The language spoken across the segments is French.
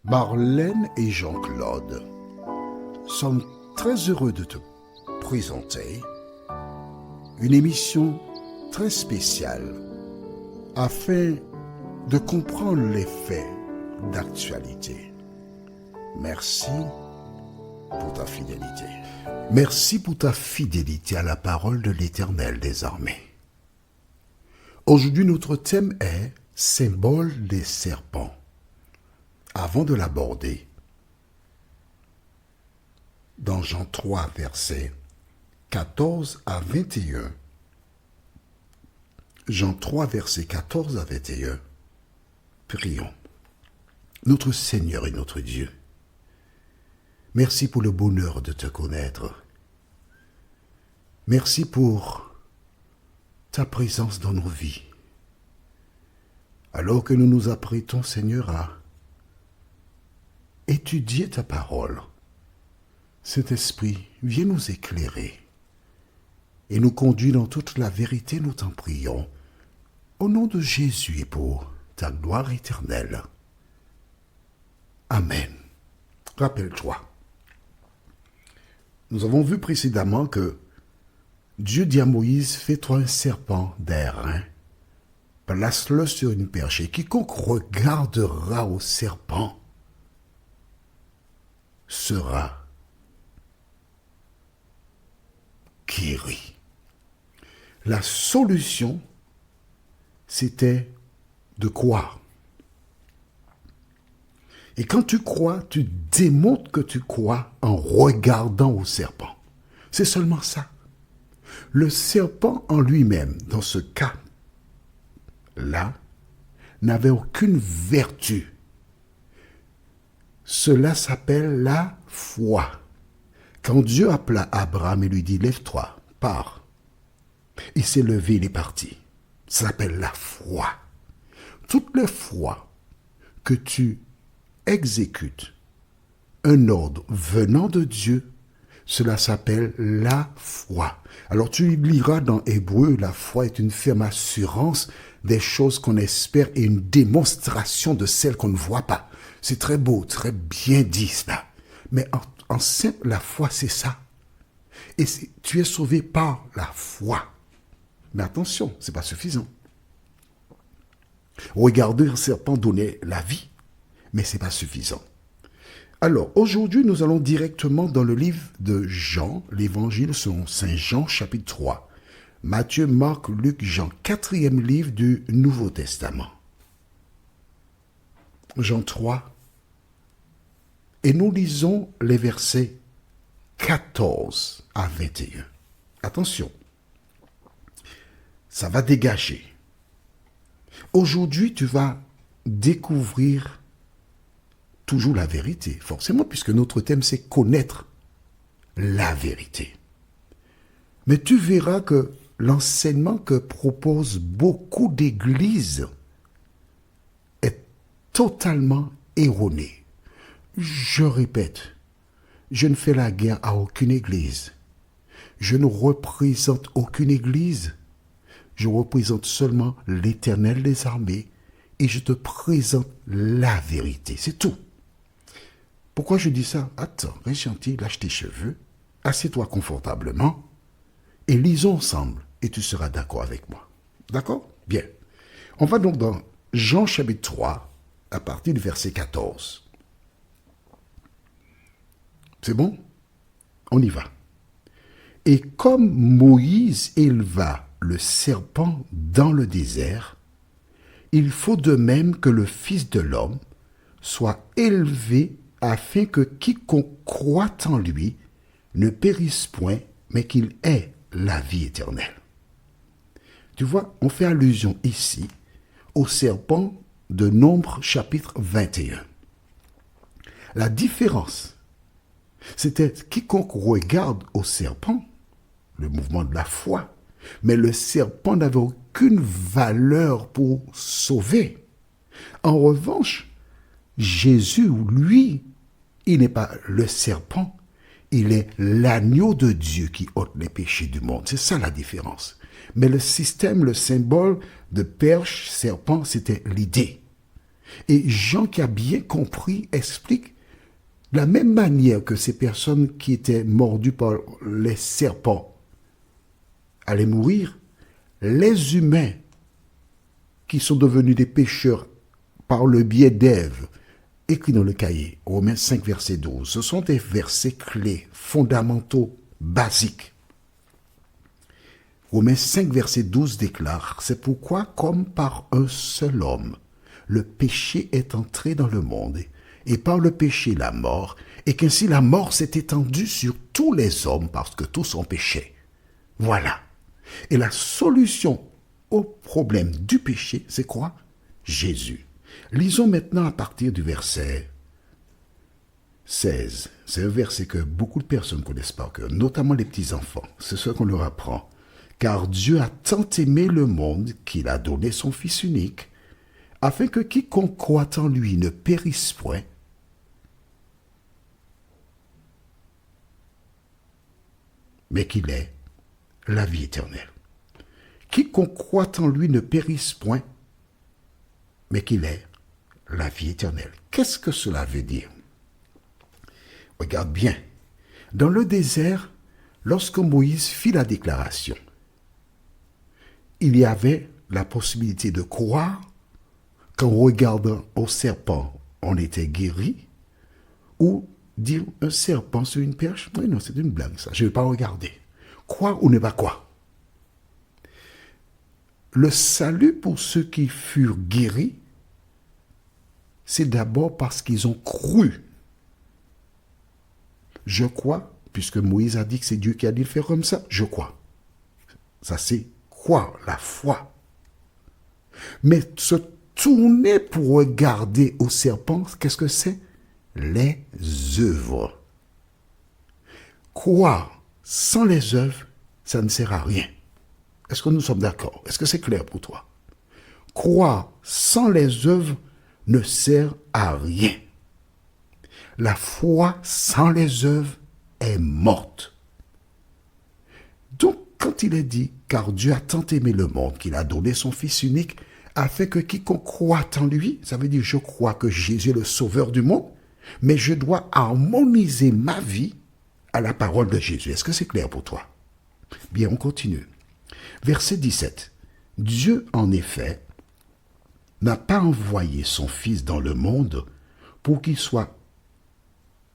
Marlène et Jean-Claude sommes très heureux de te présenter une émission très spéciale afin de comprendre les faits d'actualité. Merci pour ta fidélité. Merci pour ta fidélité à la parole de l'Éternel des armées. Aujourd'hui, notre thème est « Symbole des serpents ». Avant de l'aborder, dans Jean 3, versets 14 à 21, Jean 3, versets 14 à 21, prions. Notre Seigneur et notre Dieu, merci pour le bonheur de te connaître. Merci pour ta présence dans nos vies. Alors que nous nous apprêtons, Seigneur, à étudier ta parole, Saint-Esprit, viens nous éclairer et nous conduire dans toute la vérité, nous t'en prions, au nom de Jésus et pour ta gloire éternelle. Amen. Rappelle-toi, nous avons vu précédemment que Dieu dit à Moïse, fais-toi un serpent d'airain, place-le sur une perche, et quiconque regardera au serpent sera guéri. La solution, c'était de croire. Et quand tu crois, tu démontres que tu crois en regardant au serpent. C'est seulement ça. Le serpent en lui-même, dans ce cas-là, n'avait aucune vertu. Cela s'appelle la foi. Quand Dieu appela Abraham et lui dit, lève-toi, pars. Il s'est levé, il est parti. Ça s'appelle la foi. Toutes les fois que tu exécutes un ordre venant de Dieu, cela s'appelle la foi. Alors tu liras dans Hébreu, la foi est une ferme assurance des choses qu'on espère et une démonstration de celles qu'on ne voit pas. C'est très beau, très bien dit cela. Mais en simple, la foi, c'est ça. Et tu es sauvé par la foi. Mais attention, ce n'est pas suffisant. Regarder un serpent donner la vie, mais ce n'est pas suffisant. Alors, aujourd'hui, nous allons directement dans le livre de Jean, l'évangile selon Saint Jean, chapitre 3. Matthieu, Marc, Luc, Jean, 4e livre du Nouveau Testament. Jean 3, et nous lisons les versets 14 à 21. Attention, ça va dégager. Aujourd'hui, tu vas découvrir toujours la vérité, forcément, puisque notre thème, c'est connaître la vérité. Mais tu verras que l'enseignement que proposent beaucoup d'églises est totalement erroné. Je répète, je ne fais la guerre à aucune église. Je ne représente aucune église. Je représente seulement l'Éternel des armées et je te présente la vérité. C'est tout. Pourquoi je dis ça? Attends, reste gentil, lâche tes cheveux, assieds-toi confortablement et lisons ensemble et tu seras d'accord avec moi. D'accord? Bien. On va donc dans Jean chapitre 3 à partir du verset 14. C'est bon? On y va. Et comme Moïse éleva le serpent dans le désert, il faut de même que le Fils de l'homme soit élevé afin que quiconque croit en lui ne périsse point, mais qu'il ait la vie éternelle. Tu vois, on fait allusion ici au serpent de Nombre chapitre 21. La différence, c'était quiconque regarde au serpent, le mouvement de la foi, mais le serpent n'avait aucune valeur pour sauver. En revanche, Jésus, lui, il n'est pas le serpent, il est l'agneau de Dieu qui ôte les péchés du monde. C'est ça la différence. Mais le système, le symbole de perche, serpent, c'était l'idée. Et Jean, qui a bien compris, explique de la même manière que ces personnes qui étaient mordues par les serpents allaient mourir, les humains qui sont devenus des pécheurs par le biais d'Ève, écrit dans le cahier, Romains 5, verset 12, ce sont des versets clés, fondamentaux, basiques. Romains 5, verset 12 déclare, c'est pourquoi, comme par un seul homme, le péché est entré dans le monde, et par le péché la mort, et qu'ainsi la mort s'est étendue sur tous les hommes parce que tous ont péché. Voilà. Et la solution au problème du péché, c'est quoi? Jésus. Lisons maintenant à partir du verset 16. C'est un verset que beaucoup de personnes connaissent par cœur, notamment les petits-enfants. C'est ce qu'on leur apprend. Car Dieu a tant aimé le monde qu'il a donné son Fils unique, afin que quiconque croit en lui ne périsse point, mais qu'il ait la vie éternelle. Quiconque croit en lui ne périsse point, mais qu'il ait la vie éternelle. Qu'est-ce que cela veut dire? Regarde bien. Dans le désert, lorsque Moïse fit la déclaration, il y avait la possibilité de croire qu'en regardant au serpent, on était guéri, ou dire un serpent sur une perche. Oui, non, c'est une blague ça, je ne vais pas regarder. Croire ou ne pas croire. Le salut pour ceux qui furent guéris, c'est d'abord parce qu'ils ont cru. Je crois, puisque Moïse a dit que c'est Dieu qui a dit de faire comme ça, je crois. Ça c'est croire, la foi. Mais se tourner pour regarder au serpent, qu'est-ce que c'est? Les œuvres. Croire sans les œuvres, ça ne sert à rien. Est-ce que nous sommes d'accord? Est-ce que c'est clair pour toi? Croire sans les œuvres ne sert à rien. La foi sans les œuvres est morte. Donc, quand il est dit, car Dieu a tant aimé le monde qu'il a donné son Fils unique, afin que quiconque croit en lui, ça veut dire je crois que Jésus est le sauveur du monde, mais je dois harmoniser ma vie à la parole de Jésus. Est-ce que c'est clair pour toi? Bien, on continue. Verset 17. Dieu, en effet, n'a pas envoyé son Fils dans le monde pour qu'il soit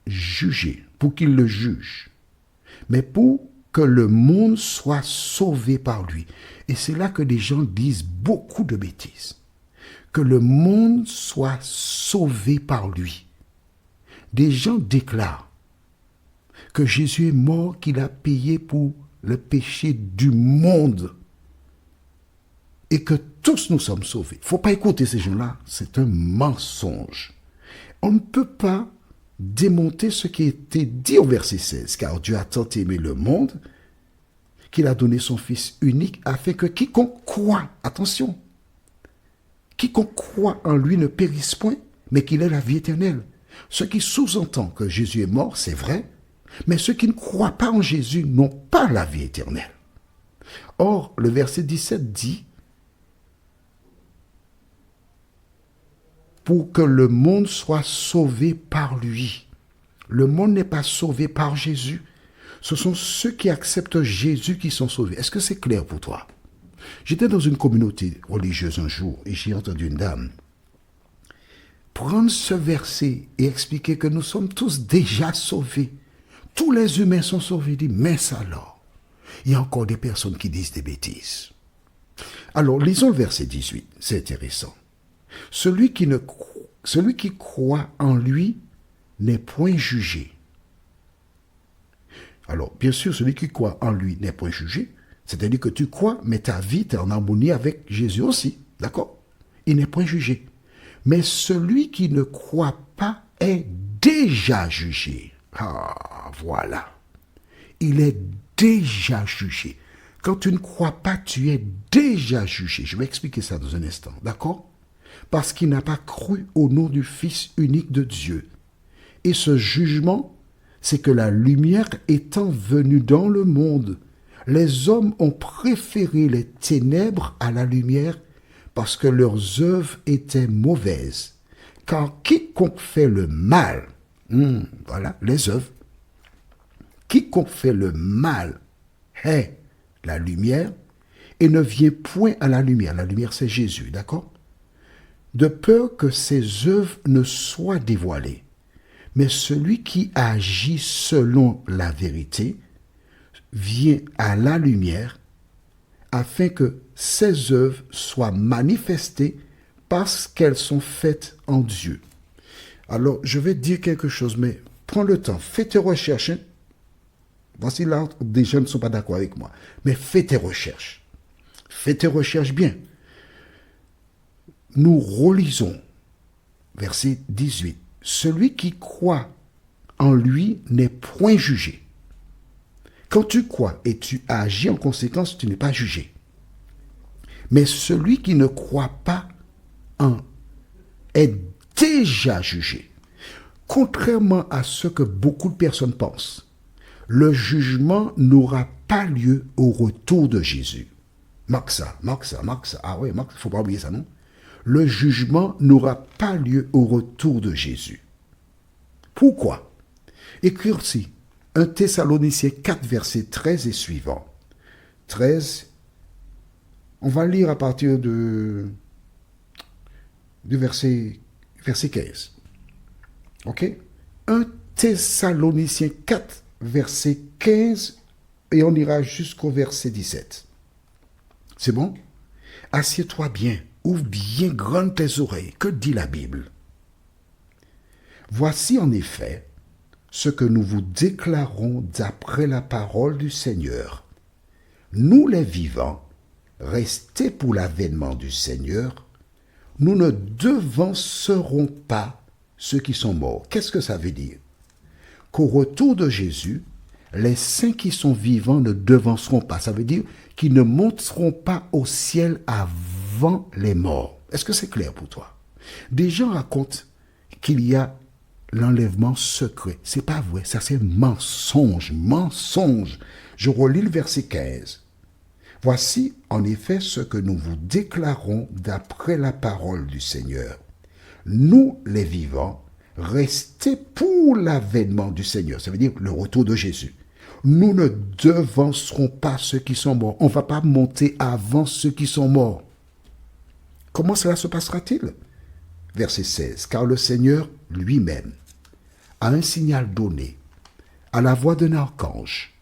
jugé, pour qu'il le juge, mais pour que le monde soit sauvé par lui. Et c'est là que les gens disent beaucoup de bêtises. Que le monde soit sauvé par lui. Des gens déclarent que Jésus est mort, qu'il a payé pour le péché du monde et que tous nous sommes sauvés. Il ne faut pas écouter ces gens-là, c'est un mensonge. On ne peut pas démonter ce qui a été dit au verset 16, car Dieu a tant aimé le monde qu'il a donné son Fils unique afin que quiconque croit, attention, quiconque croit en lui ne périsse point, mais qu'il ait la vie éternelle. Ce qui sous-entend que Jésus est mort, c'est vrai, mais ceux qui ne croient pas en Jésus n'ont pas la vie éternelle. Or, le verset 17 dit, pour que le monde soit sauvé par lui. Le monde n'est pas sauvé par Jésus. Ce sont ceux qui acceptent Jésus qui sont sauvés. Est-ce que c'est clair pour toi? J'étais dans une communauté religieuse un jour et j'ai entendu une dame prendre ce verset et expliquer que nous sommes tous déjà sauvés. Tous les humains sont sauvés. Il dit, mais alors, il y a encore des personnes qui disent des bêtises. Alors, lisons le verset 18, c'est intéressant. Celui qui croit en lui n'est point jugé. Alors, bien sûr, celui qui croit en lui n'est point jugé. C'est-à-dire que tu crois, mais ta vie est en harmonie avec Jésus aussi. D'accord? Il n'est point jugé. Mais celui qui ne croit pas est déjà jugé. Ah, voilà. Il est déjà jugé. Quand tu ne crois pas, tu es déjà jugé. Je vais expliquer ça dans un instant. D'accord? Parce qu'il n'a pas cru au nom du Fils unique de Dieu. Et ce jugement, c'est que la lumière étant venue dans le monde, les hommes ont préféré les ténèbres à la lumière parce que leurs œuvres étaient mauvaises. car quiconque fait le mal, voilà, les œuvres, quiconque fait le mal hait la lumière et ne vient point à la lumière. La lumière, c'est Jésus, d'accord? De peur que ses œuvres ne soient dévoilées. Mais celui qui agit selon la vérité vient à la lumière afin que ses œuvres soient manifestées parce qu'elles sont faites en Dieu. Alors, je vais te dire quelque chose, mais prends le temps, fais tes recherches. Hein. Voici là, des gens ne sont pas d'accord avec moi. Mais fais tes recherches. Fais tes recherches bien. Nous relisons verset 18. Celui qui croit en lui n'est point jugé. Quand tu crois et tu agis en conséquence, tu n'es pas jugé. Mais celui qui ne croit pas en est déjà jugé. Contrairement à ce que beaucoup de personnes pensent, le jugement n'aura pas lieu au retour de Jésus. Marque ça. Ah ouais, Marque, il ne faut pas oublier ça, non? Le jugement n'aura pas lieu au retour de Jésus. Pourquoi? Écrire aussi 1 Thessaloniciens 4, verset 13 et suivant. 13, on va lire à partir du verset 15. Ok? 1 Thessaloniciens 4, verset 15, et on ira jusqu'au verset 17. C'est bon? Assieds-toi bien, ouvre bien grandes tes oreilles. Que dit la Bible? Voici en effet ce que nous vous déclarons d'après la parole du Seigneur. Nous les vivants, restés pour l'avènement du Seigneur, nous ne devancerons pas ceux qui sont morts. Qu'est-ce que ça veut dire? Qu'au retour de Jésus, les saints qui sont vivants ne devanceront pas. Ça veut dire qu'ils ne monteront pas au ciel avant les morts. Est-ce que c'est clair pour toi? Des gens racontent qu'il y a l'enlèvement secret. C'est pas vrai, ça c'est mensonge. Je relis le verset 15. Voici en effet ce que nous vous déclarons d'après la parole du Seigneur. Nous, les vivants, restés pour l'avènement du Seigneur, ça veut dire le retour de Jésus. Nous ne devancerons pas ceux qui sont morts. On ne va pas monter avant ceux qui sont morts. Comment cela se passera-t-il? Verset 16. Car le Seigneur lui-même a un signal donné à la voix d'un archange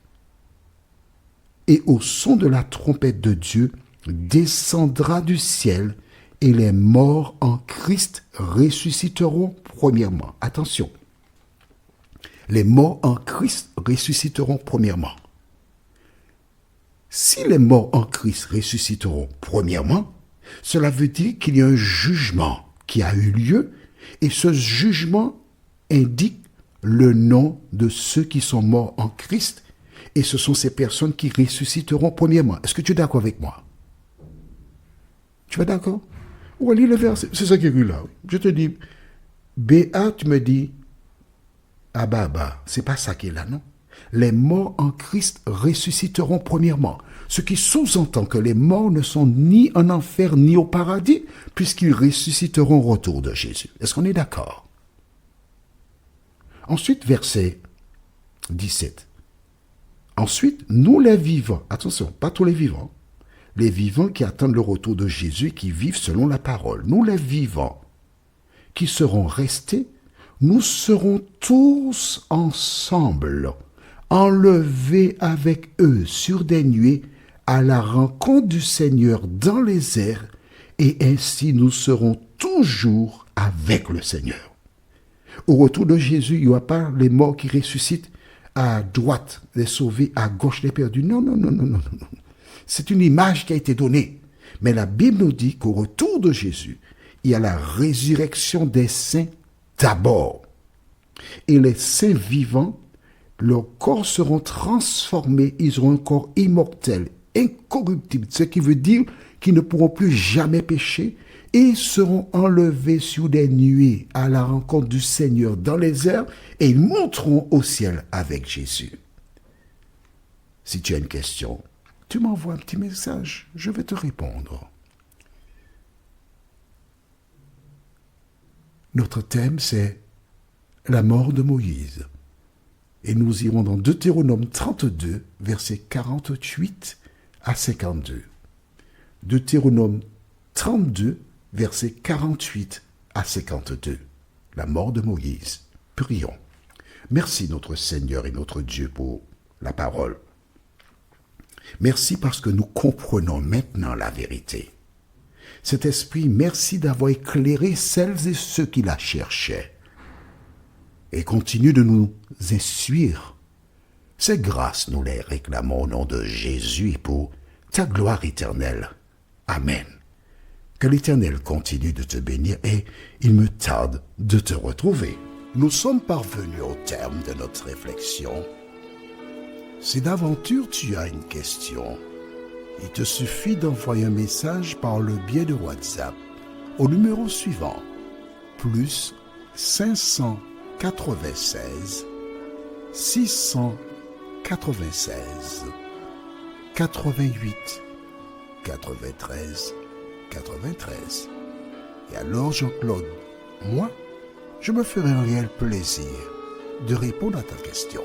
et au son de la trompette de Dieu descendra du ciel et les morts en Christ ressusciteront premièrement. Attention, les morts en Christ ressusciteront premièrement. Si les morts en Christ ressusciteront premièrement, cela veut dire qu'il y a un jugement qui a eu lieu et ce jugement indique le nom de ceux qui sont morts en Christ et ce sont ces personnes qui ressusciteront premièrement. Est-ce que tu es d'accord avec moi? Tu es d'accord? On va lire le verset. C'est ça qui est écrit là. Je te dis, B.A., tu me dis, ah bah, c'est pas ça qui est là, non? Les morts en Christ ressusciteront premièrement. Ce qui sous-entend que les morts ne sont ni en enfer ni au paradis, puisqu'ils ressusciteront au retour de Jésus. Est-ce qu'on est d'accord? Ensuite, verset 17. Ensuite, nous les vivants, attention, pas tous les vivants qui attendent le retour de Jésus et qui vivent selon la parole, nous les vivants qui serons restés, nous serons tous ensemble, enlevés avec eux sur des nuées à la rencontre du Seigneur dans les airs, et ainsi nous serons toujours avec le Seigneur. Au retour de Jésus, il n'y aura pas les morts qui ressuscitent à droite, les sauvés, à gauche, les perdus. Non. C'est une image qui a été donnée. Mais la Bible nous dit qu'au retour de Jésus, il y a la résurrection des saints d'abord. Et les saints vivants, leurs corps seront transformés, ils auront un corps immortel, incorruptible, ce qui veut dire qu'ils ne pourront plus jamais pécher et ils seront enlevés sur des nuées à la rencontre du Seigneur dans les airs et ils monteront au ciel avec Jésus. Si tu as une question, tu m'envoies un petit message, je vais te répondre. Notre thème, c'est la mort de Moïse. Et nous irons dans Deutéronome 32, versets 48 à 52. Deutéronome 32, versets 48 à 52. La mort de Moïse. Prions. Merci notre Seigneur et notre Dieu pour la parole. Merci parce que nous comprenons maintenant la vérité. Cet esprit, merci d'avoir éclairé celles et ceux qui la cherchaient. Et continue de nous instruire. Ces grâces, nous les réclamons au nom de Jésus et pour ta gloire éternelle. Amen. Que l'Éternel continue de te bénir et il me tarde de te retrouver. Nous sommes parvenus au terme de notre réflexion. Si d'aventure tu as une question, il te suffit d'envoyer un message par le biais de WhatsApp au numéro suivant, plus 596 696 88 93 93. Et alors Jean-Claude, moi, je me ferai un réel plaisir de répondre à ta question.